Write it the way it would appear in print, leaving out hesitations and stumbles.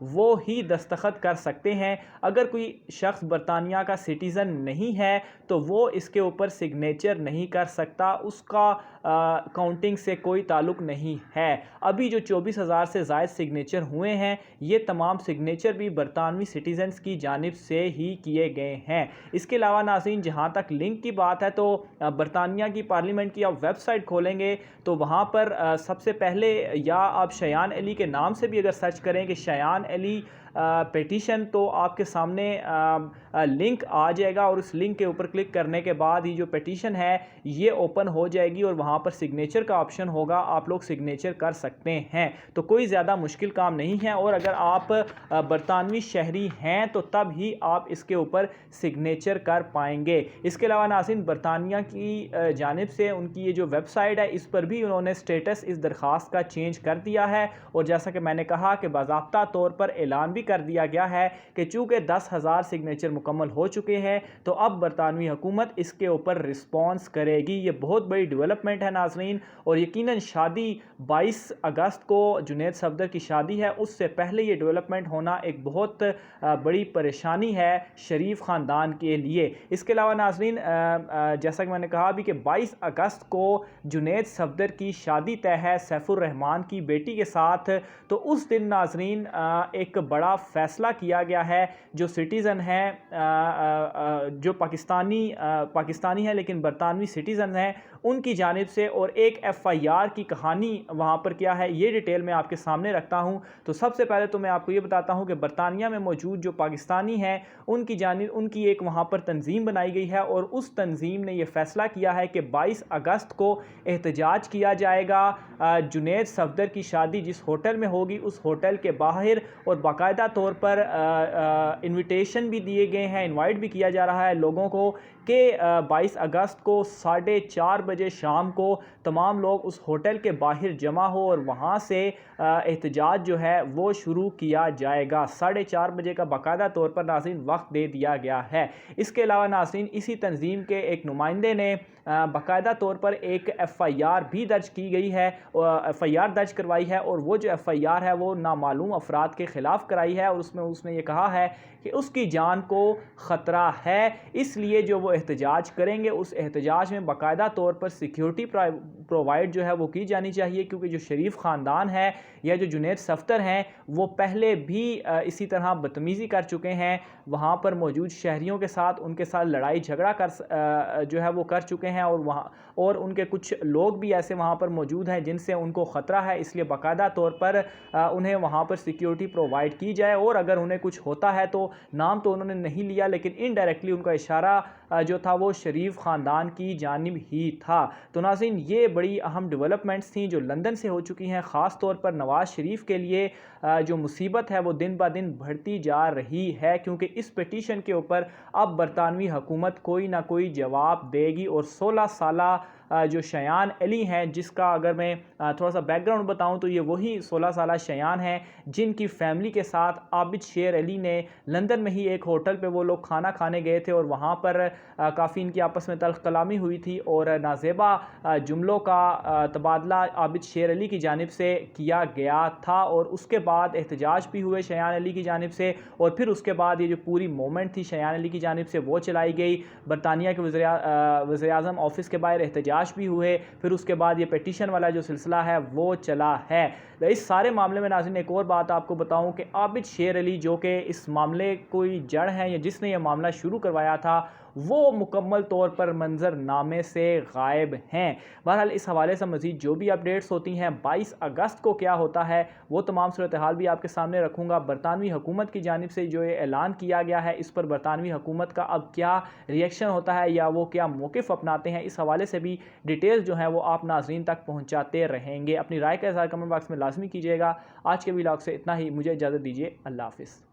وہ ہی دستخط کر سکتے ہیں۔ اگر کوئی شخص برطانیہ کا سٹیزن نہیں ہے تو وہ اس کے اوپر سگنیچر نہیں کر سکتا، اس کا کاؤنٹنگ سے کوئی تعلق نہیں ہے۔ ابھی جو 24,000 سے زائد سگنیچر ہوئے ہیں، یہ تمام سگنیچر بھی برطانوی سٹیزنز کی جانب سے ہی کیے گئے ہیں۔ اس کے علاوہ ناظرین، جہاں تک لنک کی بات ہے تو برطانیہ کی پارلیمنٹ کی آپ ویب سائٹ کھولیں گے تو وہاں پر سب سے پہلے یا آپ شایان علی کے نام سے بھی اگر سرچ کریں کہ شایان علی پیٹیشن، تو آپ کے سامنے لنک آ جائے گا، اور اس لنک کے اوپر کلک کرنے کے بعد ہی جو پیٹیشن ہے یہ اوپن ہو جائے گی، اور وہاں پر سگنیچر کا آپشن ہوگا، آپ لوگ سگنیچر کر سکتے ہیں۔ تو کوئی زیادہ مشکل کام نہیں ہے، اور اگر آپ برطانوی شہری ہیں تو تب ہی آپ اس کے اوپر سگنیچر کر پائیں گے۔ اس کے علاوہ ناظرین، برطانیہ کی جانب سے ان کی یہ جو ویب سائٹ ہے اس پر بھی انہوں نے سٹیٹس اس درخواست کا چینج کر دیا ہے، اور جیسا کہ میں نے کہا کہ باضابطہ طور پر اعلان بھی کر دیا گیا ہے کہ چونکہ 10,000 سگنیچر مکمل ہو چکے ہیں تو اب برطانوی حکومت اس کے اوپر رسپانس کرے گی۔ یہ بہت بڑی ڈیولپمنٹ ہے ناظرین، اور یقیناً شادی 22 اگست کو جنید صفدر کی شادی ہے، اس سے پہلے یہ ڈیولپمنٹ ہونا ایک بہت بڑی پریشانی ہے شریف خاندان کے لیے۔ اس کے علاوہ ناظرین، جیسا کہ میں نے کہا بھی کہ 22 اگست کو جنید صفدر کی شادی طے ہے سیف الرحمان کی بیٹی کے ساتھ، تو اس دن ناظرین ایک بڑا فیصلہ کیا گیا ہے۔ جو سٹیزن ہیں، جو پاکستانی ہیں لیکن برطانوی سٹیزن ہیں، ان کی جانب سے، اور ایک ایف آئی آر کی کہانی وہاں پر کیا ہے یہ ڈیٹیل میں آپ کے سامنے رکھتا ہوں۔ تو سب سے پہلے تو میں آپ کو یہ بتاتا ہوں کہ برطانیہ میں موجود جو پاکستانی ہیں ان کی جانب ان کی ایک وہاں پر تنظیم بنائی گئی ہے، اور اس تنظیم نے یہ فیصلہ کیا ہے کہ 22 اگست کو احتجاج کیا جائے گا۔ جنید صفدر کی شادی جس ہوٹل میں ہوگی اس ہوٹل کے باہر، اور باقاعدہ طور پر انویٹیشن بھی دیے گئے ہیں، انوائٹ بھی کیا جا رہا ہے لوگوں کو کہ 22 اگست کو 4:30 بجے شام کو تمام لوگ اس ہوٹل کے باہر جمع ہو، اور وہاں سے احتجاج جو ہے وہ شروع کیا جائے گا۔ 4:30 بجے کا باقاعدہ طور پر ناظرین وقت دے دیا گیا ہے۔ اس کے علاوہ ناظرین، اسی تنظیم کے ایک نمائندے نے باقاعدہ طور پر ایک ایف آئی آر بھی درج کی گئی ہے، ایف آئی آر درج کروائی ہے، اور وہ جو ایف آئی آر ہے وہ نامعلوم افراد کے خلاف کرائی ہے، اور اس نے یہ کہا ہے کہ اس کی جان کو خطرہ ہے، اس لیے جو وہ احتجاج کریں گے اس احتجاج میں باقاعدہ طور پر سیکیورٹی پرووائڈ جو ہے وہ کی جانی چاہیے، کیونکہ جو شریف خاندان ہے یا جو جنید صفدر ہیں وہ پہلے بھی اسی طرح بدتمیزی کر چکے ہیں، وہاں پر موجود شہریوں کے ساتھ ان کے ساتھ لڑائی جھگڑا جو ہے وہ کر چکے ہیں، اور ان کے کچھ لوگ بھی ایسے وہاں پر موجود ہیں جن سے ان کو خطرہ ہے، اس لیے باقاعدہ طور پر انہیں وہاں پر سیکیورٹی پرووائڈ کی جائے، اور اگر انہیں کچھ ہوتا ہے تو نام تو انہوں نے نہیں لیا لیکن انڈائریکٹلی ان کا اشارہ جو تھا وہ شریف خاندان کی جانب ہی تھا۔ تو ناظرین، یہ بڑی اہم ڈیولپمنٹس تھیں جو لندن سے ہو چکی ہیں، خاص طور پر نواز شریف کے لیے جو مصیبت ہے وہ دن بہ دن بڑھتی جا رہی ہے، کیونکہ اس پیٹیشن کے اوپر اب برطانوی حکومت کوئی نہ کوئی جواب دے گی، اور 16 سالہ جو شایان علی ہیں، جس کا اگر میں تھوڑا سا بیک گراؤنڈ بتاؤں تو یہ وہی 16 سالہ شایان ہیں جن کی فیملی کے ساتھ عابد شیر علی نے لندن میں ہی ایک ہوٹل پہ وہ لوگ کھانا کھانے گئے تھے، اور وہاں پر کافی ان کی آپس میں تلخ کلامی ہوئی تھی، اور نازیبا جملوں کا تبادلہ عابد شیر علی کی جانب سے کیا گیا تھا، اور اس کے بعد احتجاج بھی ہوئے شایان علی کی جانب سے، اور پھر اس کے بعد یہ جو پوری مومنٹ تھی شایان علی کی جانب سے وہ چلائی گئی۔ برطانیہ کے وزیر اعظم آفس کے باہر احتجاج بھی ہوئے، پھر اس کے بعد یہ پیٹیشن والا جو سلسلہ ہے وہ چلا ہے۔ اس سارے معاملے میں ناظرین ایک اور بات آپ کو بتاؤں کہ عابد شیر علی جو کہ اس معاملے کوئی جڑ ہیں یا جس نے یہ معاملہ شروع کروایا تھا، وہ مکمل طور پر منظر نامے سے غائب ہیں۔ بہرحال اس حوالے سے مزید جو بھی اپڈیٹس ہوتی ہیں 22 اگست کو کیا ہوتا ہے وہ تمام صورتحال بھی آپ کے سامنے رکھوں گا۔ برطانوی حکومت کی جانب سے جو یہ اعلان کیا گیا ہے اس پر برطانوی حکومت کا اب کیا ریئیکشن ہوتا ہے یا وہ کیا موقف اپناتے ہیں، اس حوالے سے بھی ڈیٹیلز جو ہیں وہ آپ ناظرین تک پہنچاتے رہیں گے۔ اپنی رائے کا اظہار کمنٹ باکس میں لازمی کیجیے گا۔ آج کے ویلاگ سے اتنا ہی، مجھے اجازت دیجیے، اللہ حافظ۔